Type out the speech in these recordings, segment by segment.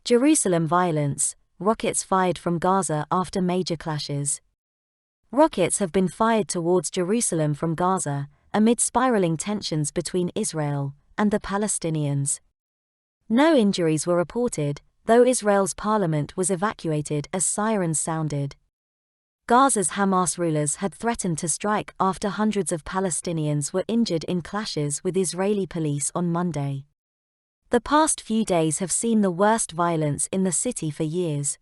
Jerusalem violence, rockets fired from Gaza after major clashes. Rockets have been fired towards Jerusalem from Gaza, amid spiraling tensions between Israel and the Palestinians. No injuries were reported, though Israel's parliament was evacuated as sirens sounded. Gaza's Hamas rulers had threatened to strike after hundreds of Palestinians were injured in clashes with Israeli police on Monday. The past few days have seen the worst violence in the city for years.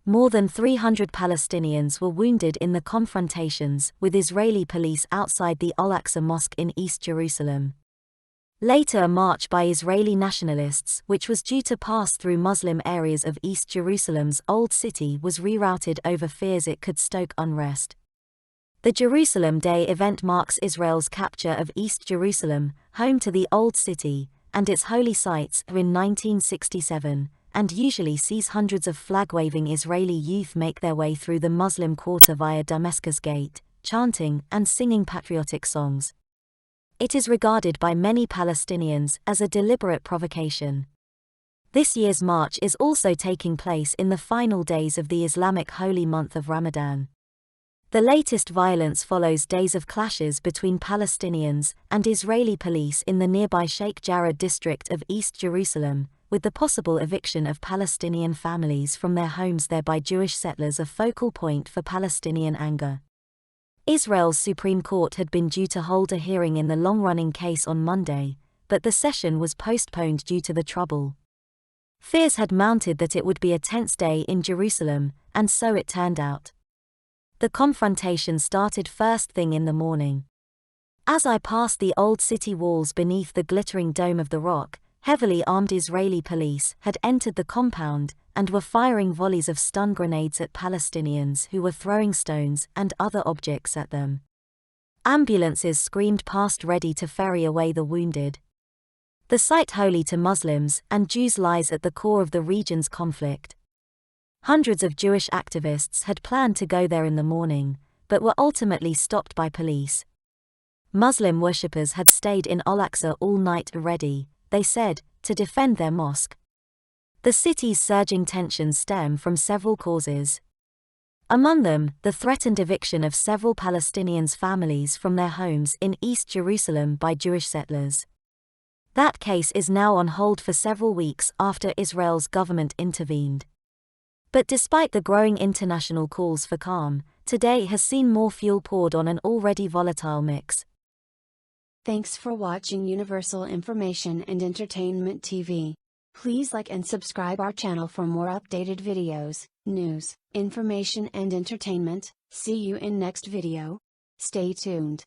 More than 300 Palestinians were wounded in the confrontations with Israeli police outside the Al-Aqsa mosque in East Jerusalem. Later, a march by Israeli nationalists, which was due to pass through Muslim areas of East Jerusalem's Old City, was rerouted over fears it could stoke unrest. The Jerusalem Day event marks Israel's capture of East Jerusalem, home to the Old City, and its holy sites in 1967, and usually sees hundreds of flag-waving Israeli youth make their way through the Muslim quarter via Damascus Gate, chanting and singing patriotic songs. It is regarded by many Palestinians as a deliberate provocation. This year's march is also taking place in the final days of the Islamic holy month of Ramadan. The latest violence follows days of clashes between Palestinians and Israeli police in the nearby Sheikh Jarrah district of East Jerusalem, with the possible eviction of Palestinian families from their homes there by Jewish settlers a focal point for Palestinian anger. Israel's Supreme Court had been due to hold a hearing in the long-running case on Monday, but the session was postponed due to the trouble. Fears had mounted that it would be a tense day in Jerusalem, and so it turned out. The confrontation started first thing in the morning. As I passed the old city walls beneath the glittering dome of the rock, heavily armed Israeli police had entered the compound and were firing volleys of stun grenades at Palestinians who were throwing stones and other objects at them. Ambulances screamed past ready to ferry away the wounded. The site holy to Muslims and Jews lies at the core of the region's conflict. Hundreds of Jewish activists had planned to go there in the morning, but were ultimately stopped by police. Muslim worshippers had stayed in Al-Aqsa all night ready, they said, to defend their mosque. The city's surging tensions stem from several causes. Among them, the threatened eviction of several Palestinians' families from their homes in East Jerusalem by Jewish settlers. That case is now on hold for several weeks after Israel's government intervened. But despite the growing international calls for calm, today has seen more fuel poured on an already volatile mix. Thanks for watching Universal Information and Entertainment TV. Please like and subscribe our channel for more updated videos, news, information and entertainment. See you in next video. Stay tuned.